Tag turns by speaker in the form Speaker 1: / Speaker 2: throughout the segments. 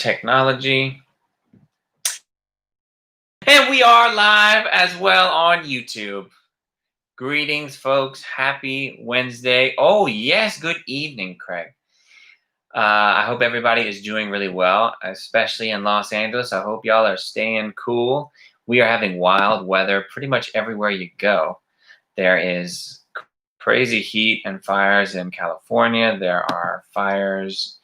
Speaker 1: technology. And we are live as well on YouTube. Greetings, folks. Happy Wednesday. Oh, yes. Good evening, Craig. I hope everybody is doing really well, especially in Los Angeles. I hope y'all are staying cool. We are having wild weather pretty much everywhere you go. There is crazy heat and fires in California. There are fires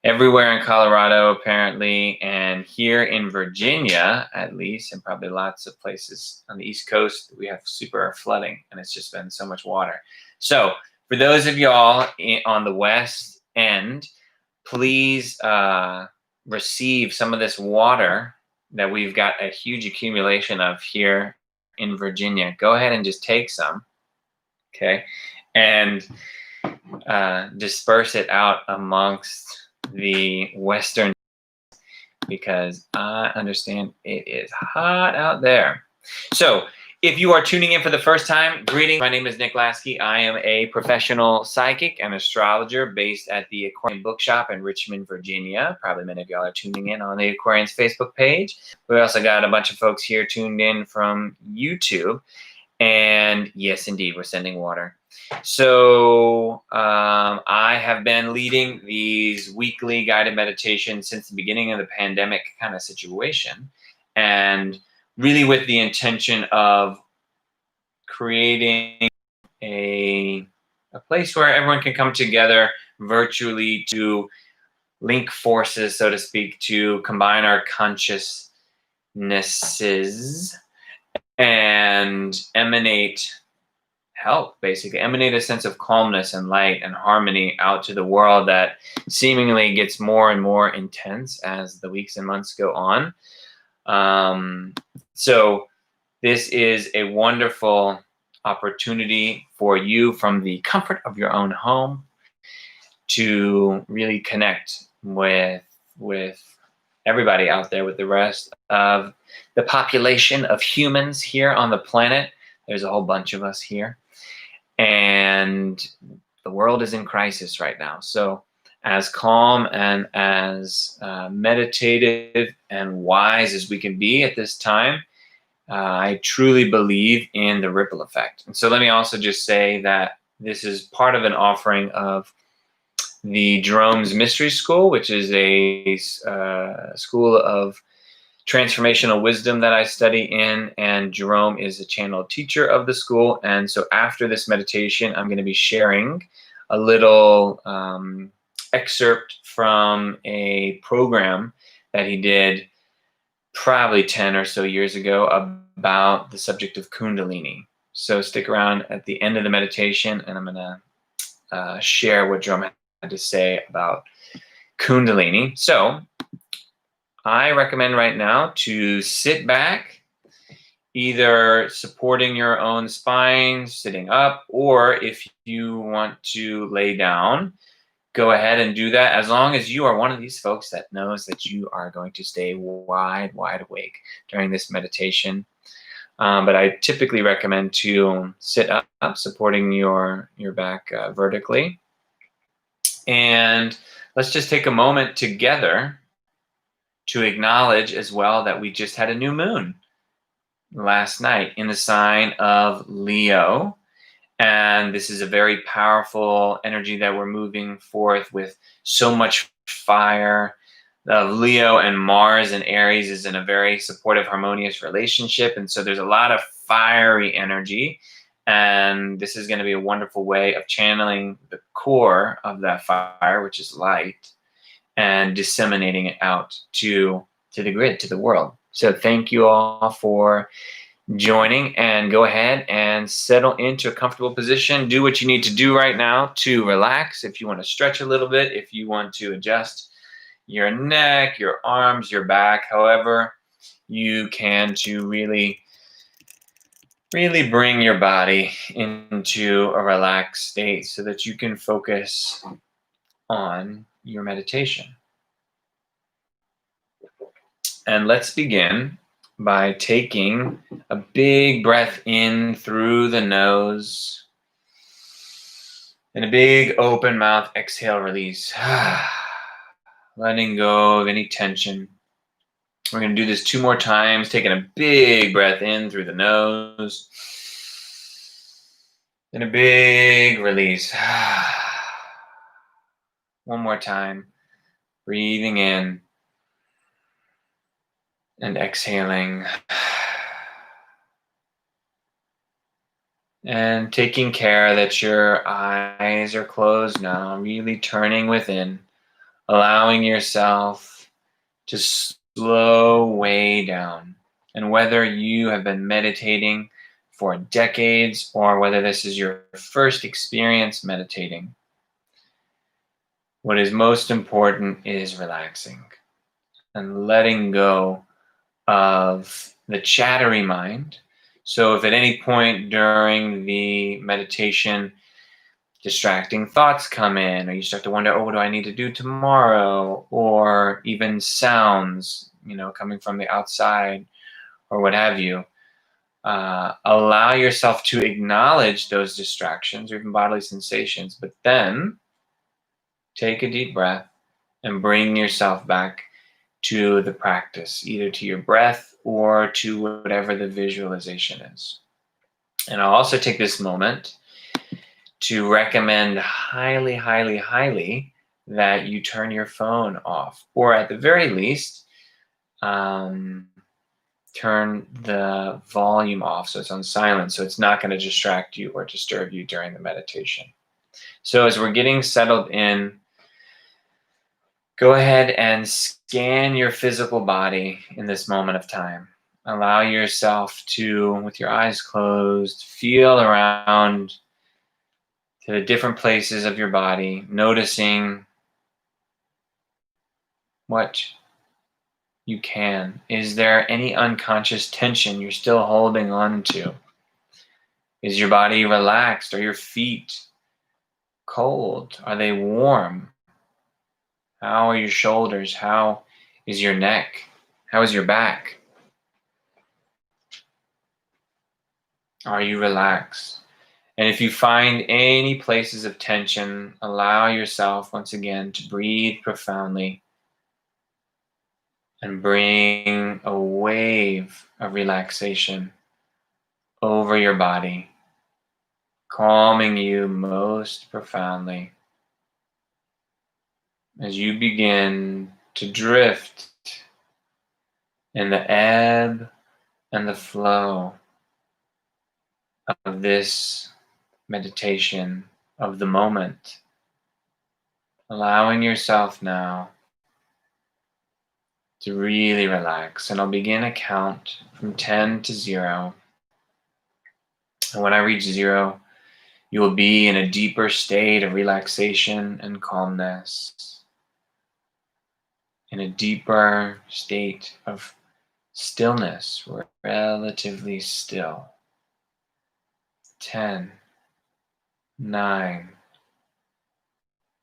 Speaker 1: everywhere in Colorado, apparently, and here in Virginia, at least, and probably lots of places on the East Coast, we have super flooding, and it's just been so much water. So for those of y'all on the West End, please receive some of this water that we've got a huge accumulation of here in Virginia. Go ahead and just take some, okay, and disperse it out amongst the Western, because I understand it is hot out there. So if you are tuning in for the first time, greetings. My name is Nick Lasky. I am a professional psychic and astrologer based at the Aquarian Bookshop in Richmond, Virginia. Probably many of y'all are tuning in on the Aquarians Facebook page. We also got a bunch of folks here tuned in from YouTube. And yes, indeed, we're sending water. So I have been leading these weekly guided meditations since the beginning of the pandemic kind of situation, and really with the intention of creating a place where everyone can come together virtually to link forces, so to speak, to combine our consciousnesses and emanate help, basically emanate a sense of calmness and light and harmony out to the world that seemingly gets more and more intense as the weeks and months go on. So this is a wonderful opportunity for you from the comfort of your own home to really connect with everybody out there, with the rest of the population of humans here on the planet. There's a whole bunch of us here. And the world is in crisis right now. So as calm and as meditative and wise as we can be at this time, I truly believe in the ripple effect. And so let me also just say that this is part of an offering of the Jerome's Mystery School, which is a school of transformational wisdom that I study in, and Jerome is a channel teacher of the school. And so after this meditation, I'm going to be sharing a little excerpt from a program that he did probably 10 or so years ago about the subject of Kundalini. So stick around at the end of the meditation, and I'm going to share what Jerome had to say about Kundalini. So I recommend right now to sit back, either supporting your own spine, sitting up, or if you want to lay down, go ahead and do that, as long as you are one of these folks that knows that you are going to stay wide awake during this meditation. But I typically recommend to sit up, supporting your back vertically. And let's just take a moment together to acknowledge as well that we just had a new moon last night in the sign of Leo. And this is a very powerful energy that we're moving forth with so much fire. Leo and Mars and Aries is in a very supportive, harmonious relationship. And so there's a lot of fiery energy. And this is going to be a wonderful way of channeling the core of that fire, which is light, and disseminating it out to the grid, to the world. So thank you all for joining, and go ahead and settle into a comfortable position. Do what you need to do right now to relax. If you want to stretch a little bit, if you want to adjust your neck, your arms, your back, however you can, to really bring your body into a relaxed state so that you can focus on your meditation. And let's begin by taking a big breath in through the nose and a big open mouth exhale, release. letting go of any tension. We're going to do this 2 more times, taking a big breath in through the nose and a big release. One more time, breathing in and exhaling. And taking care that your eyes are closed now, really turning within, allowing yourself to slow way down. And whether you have been meditating for decades or whether this is your first experience meditating, what is most important is relaxing and letting go of the chattery mind. So if at any point during the meditation distracting thoughts come in, or you start to wonder, oh, what do I need to do tomorrow? Or even sounds, coming from the outside or what have you, allow yourself to acknowledge those distractions or even bodily sensations, but then take a deep breath and bring yourself back to the practice, either to your breath or to whatever the visualization is. And I'll also take this moment to recommend highly, highly, highly that you turn your phone off, or at the very least, turn the volume off so it's on silent, so it's not going to distract you or disturb you during the meditation. So as we're getting settled in, go ahead and scan your physical body in this moment of time. Allow yourself to, with your eyes closed, feel around to the different places of your body, noticing what you can. Is there any unconscious tension you're still holding on to? Is your body relaxed? Are your feet cold? Are they warm? How are your shoulders? How is your neck? How is your back? Are you relaxed? And if you find any places of tension, allow yourself once again to breathe profoundly and bring a wave of relaxation over your body, calming you most profoundly as you begin to drift in the ebb and the flow of this meditation of the moment, allowing yourself now to really relax. And I'll begin a count from 10 to 0. And when I reach 0, you will be in a deeper state of relaxation and calmness, in a deeper state of stillness. We're relatively still. 10, 9,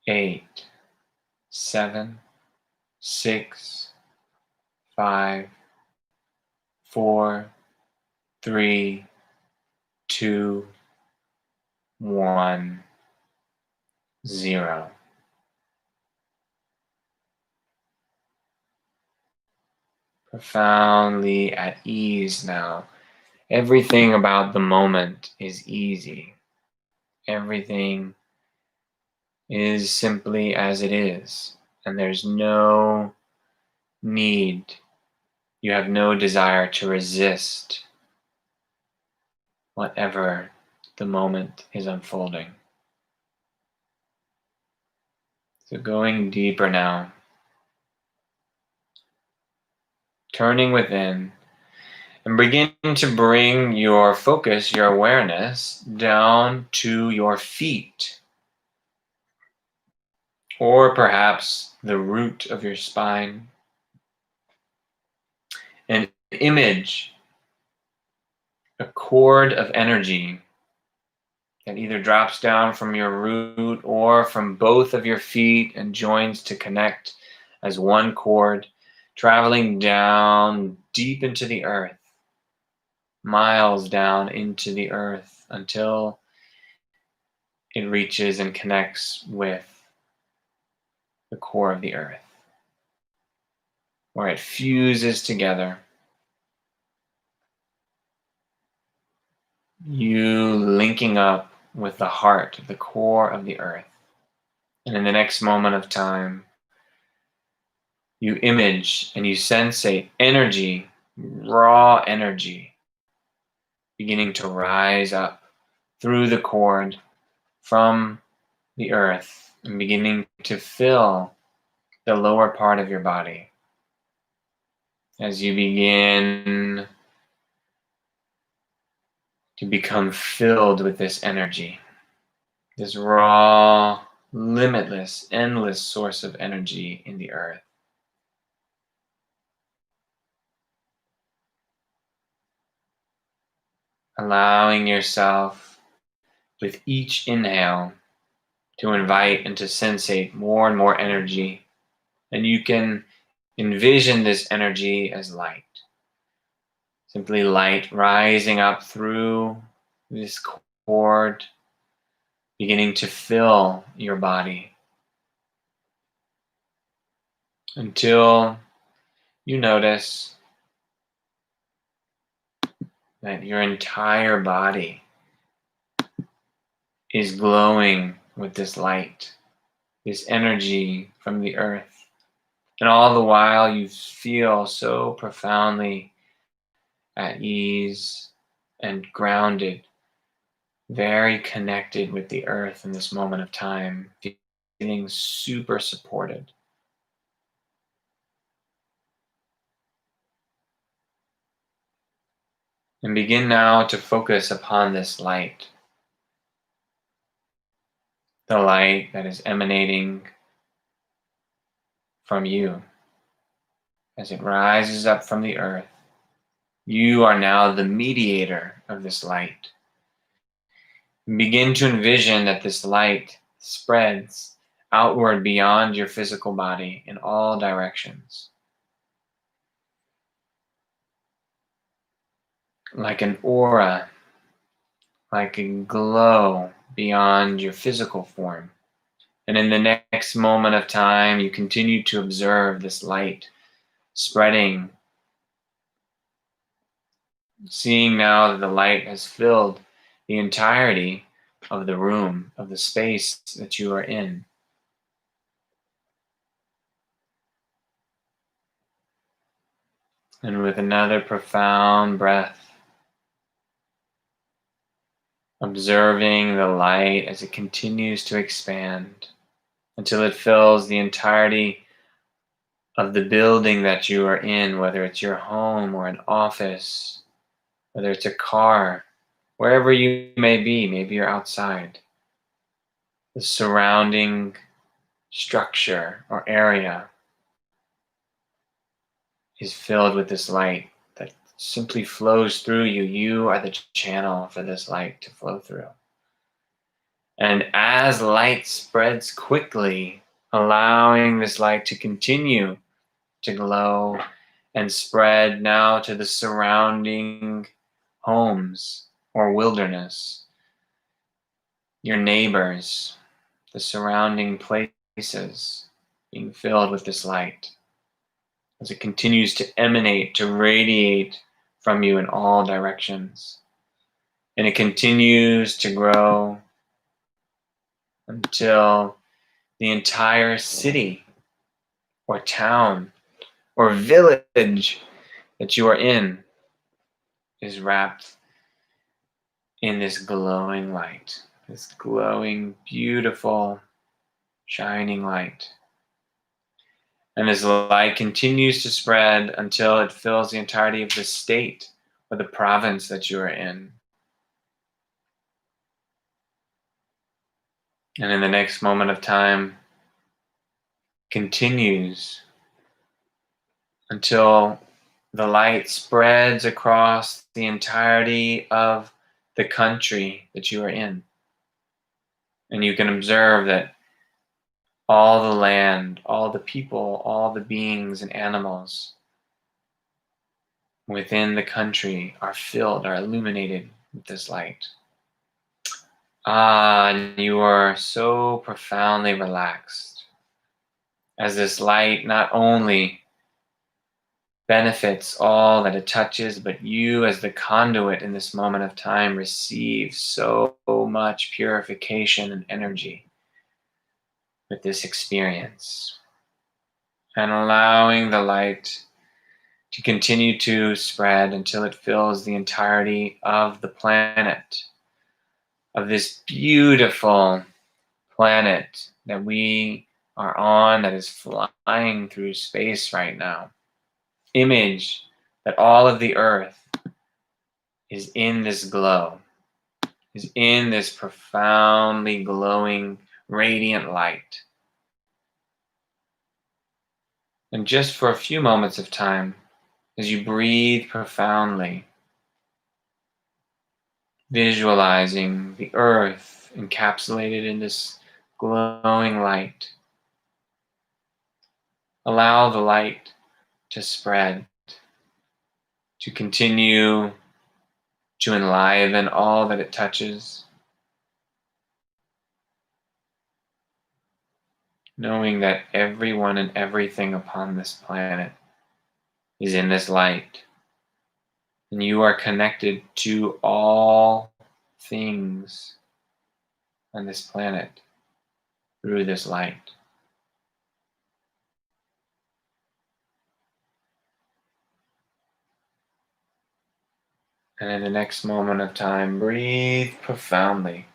Speaker 1: 8, 7, 6, 5, 4, 3, 2, 1, 0. Profoundly at ease now. Everything about the moment is easy. Everything is simply as it is. And there's no need, you have no desire to resist whatever the moment is unfolding. So going deeper now, turning within, and begin to bring your focus, your awareness, down to your feet, or perhaps the root of your spine. An image, a cord of energy that either drops down from your root or from both of your feet and joins to connect as one cord, traveling down deep into the earth, miles down into the earth until it reaches and connects with the core of the earth. where it fuses together. You linking up with the heart, the core of the earth. And in the next moment of time, you image and you sensate energy, raw energy, beginning to rise up through the cord from the earth and beginning to fill the lower part of your body. As you begin to become filled with this energy, this raw, limitless, endless source of energy in the earth. Allowing yourself with each inhale to invite and to sensate more and more energy. And you can envision this energy as light. Simply light rising up through this cord, beginning to fill your body until you notice that your entire body is glowing with this light, this energy from the earth. And all the while you feel so profoundly at ease and grounded, very connected with the earth in this moment of time, feeling super supported. And begin now to focus upon this light, the light that is emanating from you. As it rises up from the earth, you are now the mediator of this light. Begin to envision that this light spreads outward beyond your physical body in all directions. Like an aura, like a glow beyond your physical form. And in the next moment of time, you continue to observe this light spreading, seeing now that the light has filled the entirety of the room, of the space that you are in. And with another profound breath, observing the light as it continues to expand until it fills the entirety of the building that you are in, whether it's your home or an office, whether it's a car, wherever you may be, maybe you're outside. The surrounding structure or area is filled with this light that simply flows through you. You are the channel for this light to flow through. And as light spreads quickly, allowing this light to continue to glow and spread now to the surrounding homes or wilderness, your neighbors, the surrounding places being filled with this light as it continues to emanate, to radiate from you in all directions. And it continues to grow until the entire city or town or village that you are in is wrapped in this glowing light, this glowing, beautiful, shining light. And this light continues to spread until it fills the entirety of the state or the province that you are in. And in the next moment of time, continues until the light spreads across the entirety of the country that you are in. And you can observe that all the land, all the people, all the beings and animals within the country are filled, are illuminated with this light. And you are so profoundly relaxed as this light not only benefits all that it touches, but you, as the conduit in this moment of time, receive so much purification and energy with this experience. And allowing the light to continue to spread until it fills the entirety of the planet, of this beautiful planet that we are on, that is flying through space right now. Image that all of the earth is in this glow, is in this profoundly glowing, radiant light. And just for a few moments of time, as you breathe profoundly, visualizing the earth encapsulated in this glowing light, allow the light to spread, to continue to enliven all that it touches, knowing that everyone and everything upon this planet is in this light, and you are connected to all things on this planet through this light. And in the next moment of time, breathe profoundly.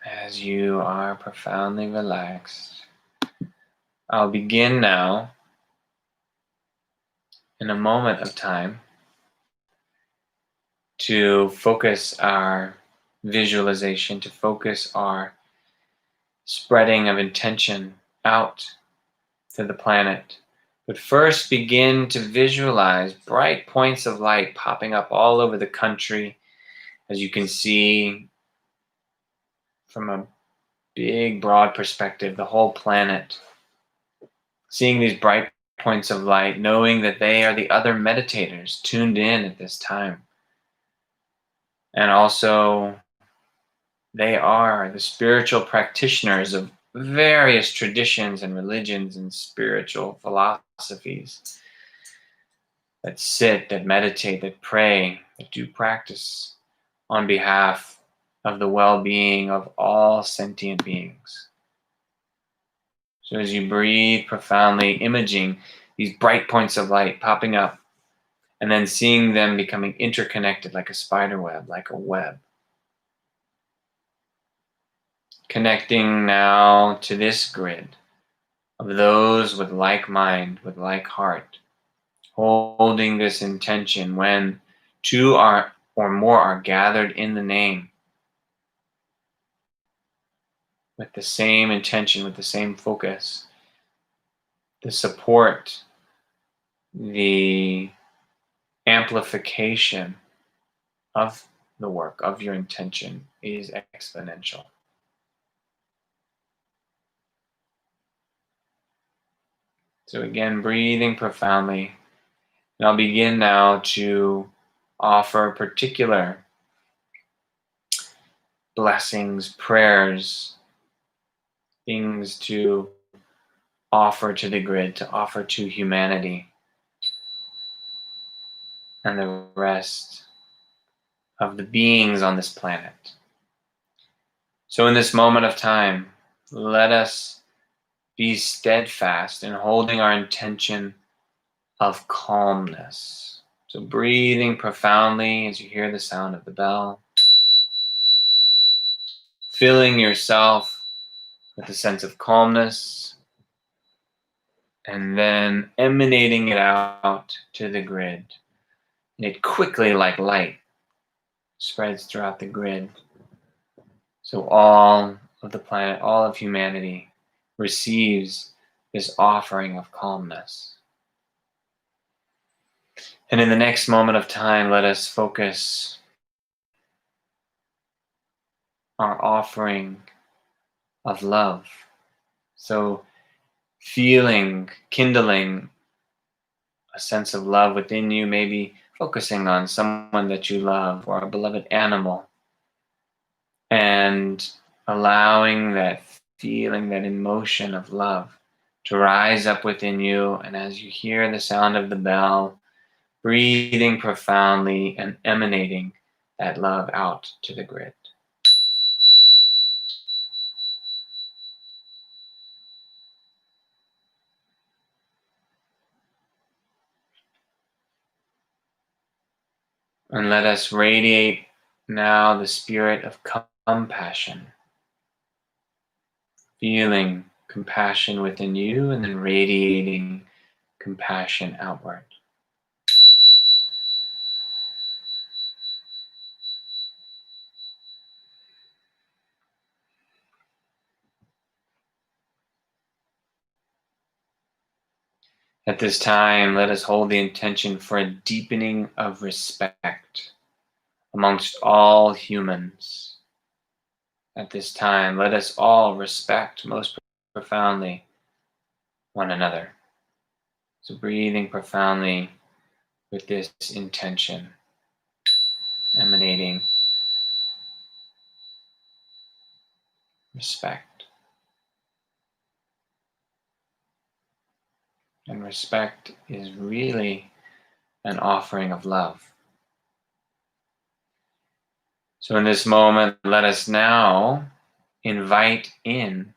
Speaker 1: As you are profoundly relaxed, I'll begin now in a moment of time to focus our visualization, to focus our spreading of intention out to the planet. But first, begin to visualize bright points of light popping up all over the country, as you can see from a big, broad perspective, the whole planet. Seeing these bright points of light, knowing that they are the other meditators tuned in at this time. And also, they are the spiritual practitioners of various traditions and religions and spiritual philosophies that sit, that meditate, that pray, that do practice on behalf of the well-being of all sentient beings. So as you breathe profoundly, imaging these bright points of light popping up, and then seeing them becoming interconnected like a spider web, like a web. Connecting now to this grid of those with like mind, with like heart, holding this intention when two or more are gathered in the name, with the same intention, with the same focus, the support, the amplification of the work, of your intention, is exponential. So again, breathing profoundly. And I'll begin now to offer particular blessings, prayers, things to offer to the grid, to offer to humanity and the rest of the beings on this planet. So in this moment of time, let us be steadfast in holding our intention of calmness. So breathing profoundly as you hear the sound of the bell, filling yourself with a sense of calmness, and then emanating it out to the grid. And it quickly, like light, spreads throughout the grid. So all of the planet, all of humanity receives this offering of calmness. And in the next moment of time, let us focus our offering of love. So feeling, kindling a sense of love within you, maybe focusing on someone that you love or a beloved animal, and allowing that feeling, that emotion of love to rise up within you. And as you hear the sound of the bell, breathing profoundly and emanating that love out to the grid. And let us radiate now the spirit of compassion, feeling compassion within you and then radiating compassion outward. At this time, let us hold the intention for a deepening of respect amongst all humans. At this time, let us all respect most profoundly one another. So breathing profoundly with this intention, emanating respect. And respect is really an offering of love. So in this moment, let us now invite in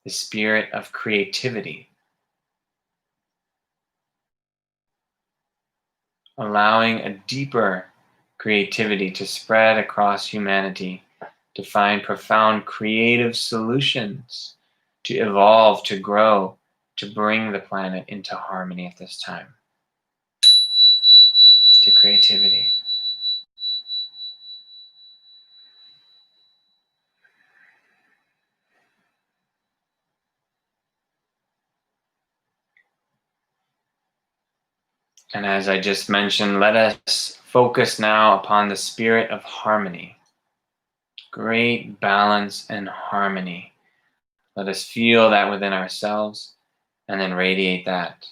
Speaker 1: the spirit of creativity, allowing a deeper creativity to spread across humanity, to find profound creative solutions, to evolve, to grow, to bring the planet into harmony at this time. To creativity. And as I just mentioned, let us focus now upon the spirit of harmony. Great balance and harmony. Let us feel that within ourselves and then radiate that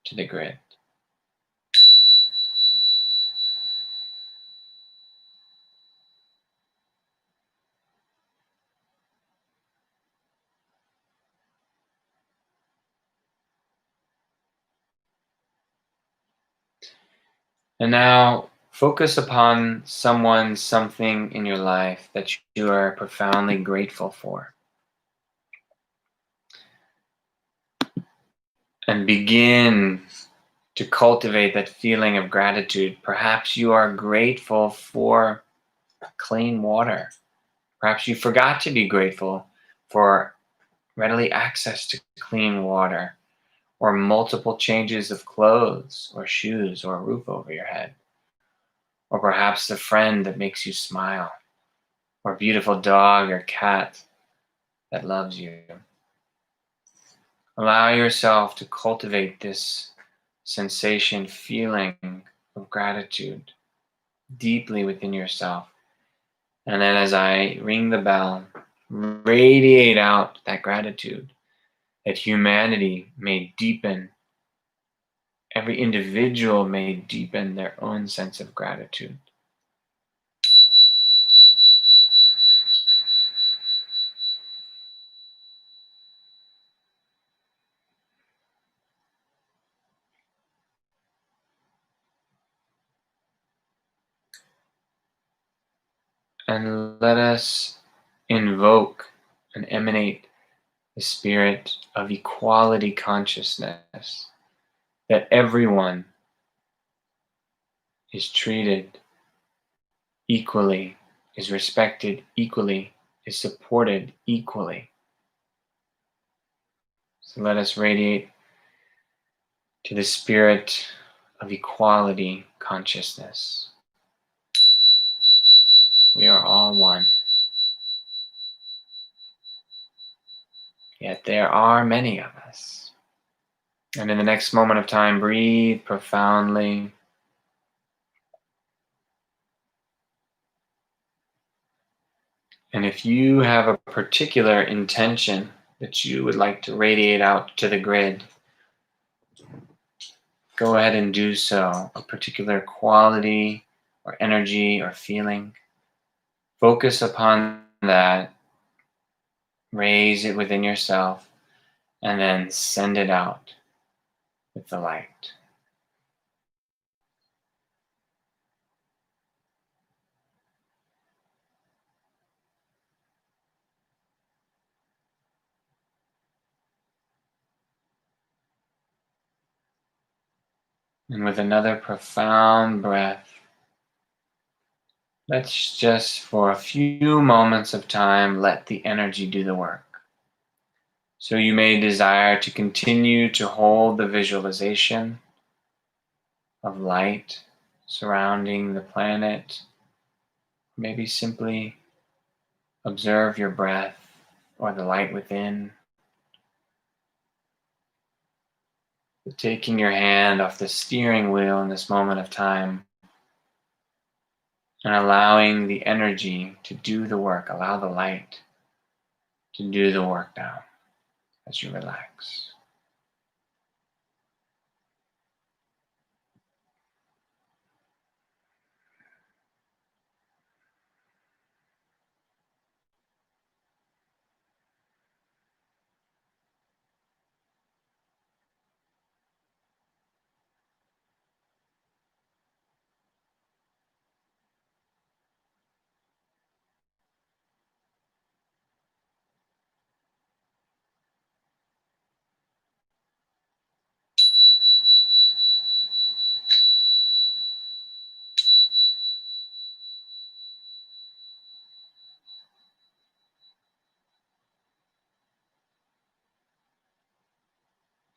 Speaker 1: to the grid. And now focus upon someone, something in your life that you are profoundly grateful for. And begin to cultivate that feeling of gratitude. Perhaps you are grateful for clean water. Perhaps you forgot to be grateful for readily access to clean water, or multiple changes of clothes or shoes or a roof over your head. Or perhaps the friend that makes you smile, or a beautiful dog or cat that loves you. Allow yourself to cultivate this sensation, feeling of gratitude deeply within yourself. And then as I ring the bell, radiate out that gratitude, that humanity may deepen, every individual may deepen their own sense of gratitude. And let us invoke and emanate the spirit of equality consciousness, that everyone is treated equally, is respected equally, is supported equally. So let us radiate to the spirit of equality consciousness. We are all one. Yet there are many of us. And in the next moment of time, breathe profoundly. And if you have a particular intention that you would like to radiate out to the grid, go ahead and do so. A particular quality or energy or feeling. Focus upon that Raise it within yourself and then send it out with the light. And with another profound breath, let's just for a few moments of time let the energy do the work. So you may desire to continue to hold the visualization of light surrounding the planet. Maybe simply observe your breath or the light within. Taking your hand off the steering wheel in this moment of time and allowing the energy to do the work. Allow the light to do the work now as you relax.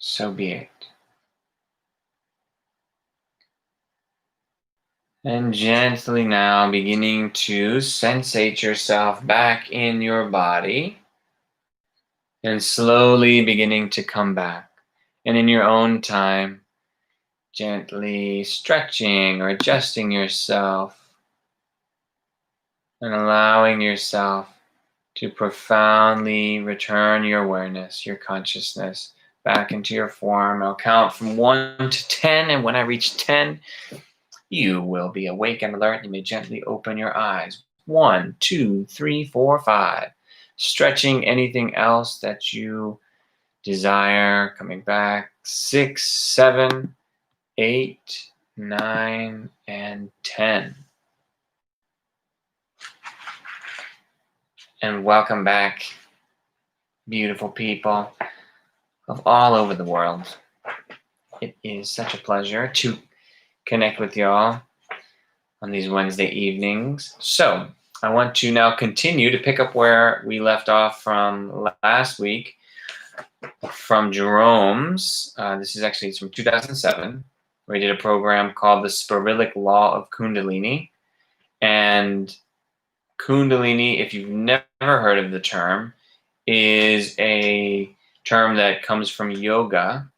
Speaker 1: So be it. And gently now beginning to sensate yourself back in your body and slowly beginning to come back. And in your own time, gently stretching or adjusting yourself and allowing yourself to profoundly return your awareness, your consciousness back into your form. I'll count from 1 to 10, and when I reach 10, you will be awake and alert. You may gently open your eyes. 1, 2, 3, 4, 5. Stretching anything else that you desire. Coming back. 6, 7, 8, 9, and 10. And welcome back, beautiful people of all over the world. It is such a pleasure to connect with y'all on these Wednesday evenings. So I want to now continue to pick up where we left off from last week from Jerome's. This is actually from 2007, where he did a program called the Spirilic Law of Kundalini. And Kundalini, if you've never heard of the term, is a term that comes from yoga,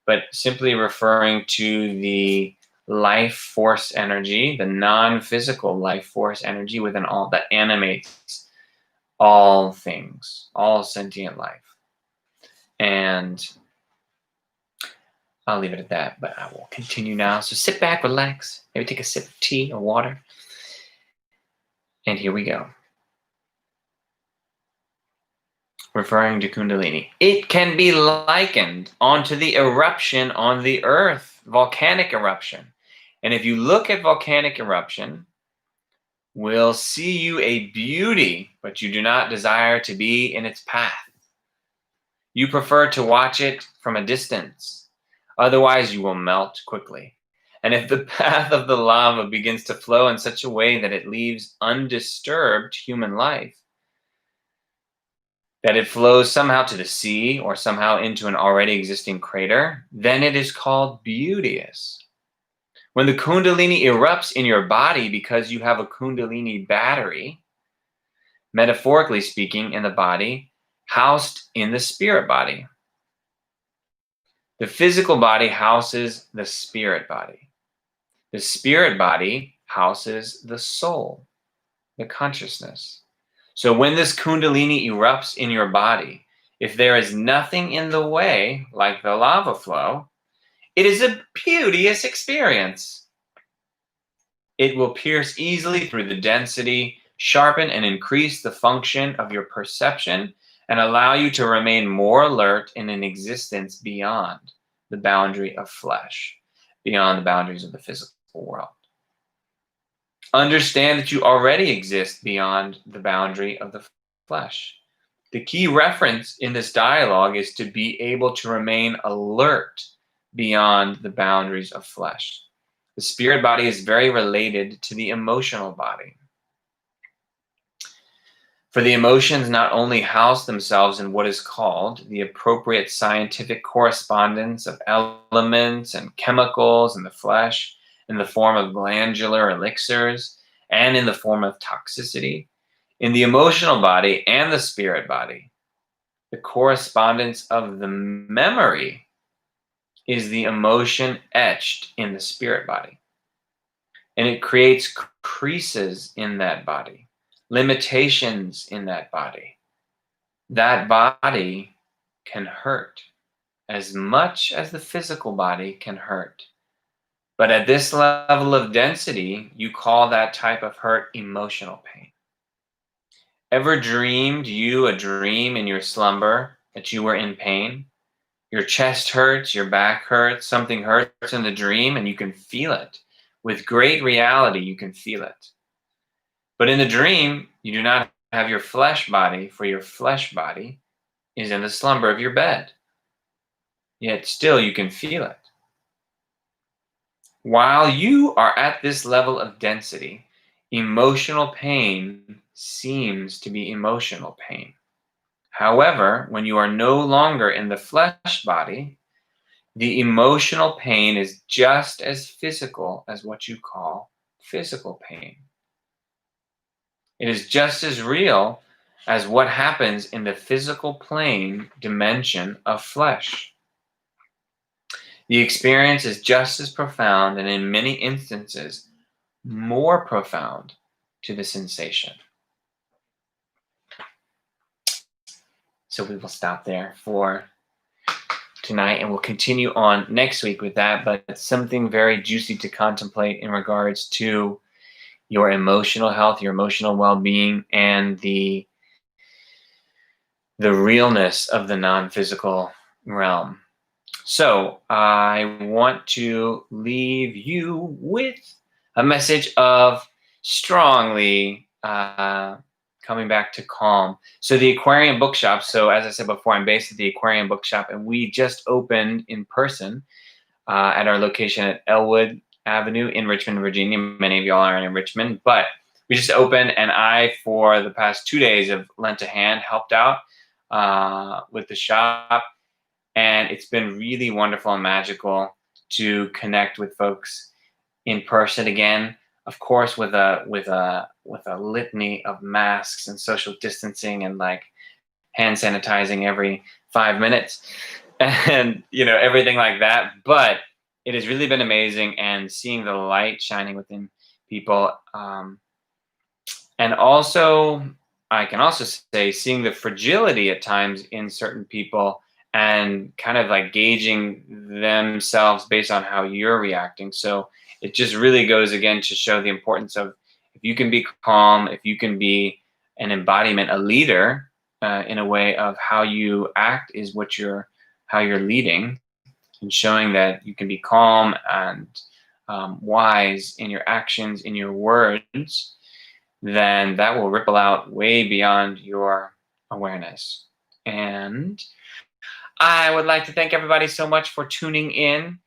Speaker 1: but simply referring to the life force energy, the non-physical life force energy within all that animates all things, all sentient life. And I'll leave it at that, but I will continue now. So sit back, relax, maybe take a sip of tea or water. And here we go. Referring to Kundalini. It can be likened onto the eruption on the earth, volcanic eruption. And if you look at volcanic eruption, will see you a beauty, but you do not desire to be in its path. You prefer to watch it from a distance. Otherwise, you will melt quickly. And if the path of the lava begins to flow in such a way that it leaves undisturbed human life, that it flows somehow to the sea or somehow into an already existing crater, then it is called beauteous. When the Kundalini erupts in your body because you have a Kundalini battery, metaphorically speaking, in the body, housed in the spirit body. The physical body houses the spirit body. The spirit body houses the soul, the consciousness. So when this Kundalini erupts in your body, if there is nothing in the way, like the lava flow, it is a beauteous experience. It will pierce easily through the density, sharpen and increase the function of your perception, and allow you to remain more alert in an existence beyond the boundary of flesh, beyond the boundaries of the physical world. Understand that you already exist beyond the boundary of the flesh. The key reference in this dialogue is to be able to remain alert beyond the boundaries of flesh. The spirit body is very related to the emotional body. For the emotions not only house themselves in what is called the appropriate scientific correspondence of elements and chemicals in the flesh, in the form of glandular elixirs, and in the form of toxicity, in the emotional body and the spirit body, the correspondence of the memory is the emotion etched in the spirit body. And it creates creases in that body, limitations in that body. That body can hurt as much as the physical body can hurt. But at this level of density, you call that type of hurt emotional pain. Ever dreamed you a dream in your slumber that you were in pain? Your chest hurts, your back hurts, something hurts in the dream, and you can feel it. With great reality, you can feel it. But in the dream, you do not have your flesh body, for your flesh body is in the slumber of your bed. Yet still you can feel it. While you are at this level of density, emotional pain seems to be emotional pain. However, when you are no longer in the flesh body, the emotional pain is just as physical as what you call physical pain. It is just as real as what happens in the physical plane dimension of flesh. The experience is just as profound, and in many instances, more profound to the sensation. So we will stop there for tonight, and we'll continue on next week with that, but it's something very juicy to contemplate in regards to your emotional health, your emotional well-being, and the realness of the non-physical realm. So I want to leave you with a message of strongly coming back to calm. So the Aquarium Bookshop, so as I said before, I'm based at the Aquarium Bookshop, and we just opened in person at our location at Elwood Avenue in Richmond, Virginia. Many of y'all are in Richmond, but we just opened, and I, for the past 2 days, have lent a hand, helped out with the shop, and it's been really wonderful and magical to connect with folks in person again. Of course, with a litany of masks and social distancing and like hand sanitizing every 5 minutes, and everything like that. But it has really been amazing, and seeing the light shining within people, and also I can also say seeing the fragility at times in certain people, and kind of like gauging themselves based on how you're reacting. So it just really goes again to show the importance of, if you can be calm, if you can be an embodiment, a leader in a way of how you act is how you're leading, and showing that you can be calm and wise in your actions, in your words, then that will ripple out way beyond your awareness. And I would like to thank everybody so much for tuning in,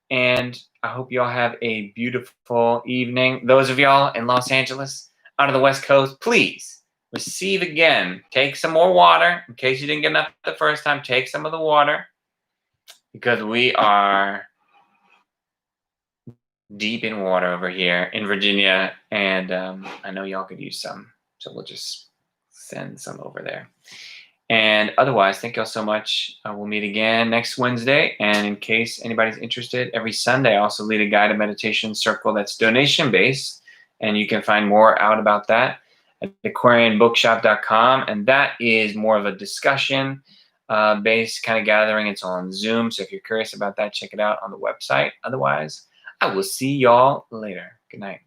Speaker 1: and I hope y'all have a beautiful evening. Those of y'all in Los Angeles, out of the West Coast, please receive again. Take some more water. In case you didn't get enough the first time, take some of the water, because we are deep in water over here in Virginia, and I know y'all could use some, so we'll just send some over there. And otherwise, thank y'all so much. We'll meet again next Wednesday. And in case anybody's interested, every Sunday I also lead a guided meditation circle that's donation-based. And you can find more out about that at aquariumbookshop.com. And that is more of a discussion based kind of gathering. It's on Zoom. So if you're curious about that, check it out on the website. Otherwise, I will see y'all later. Good night.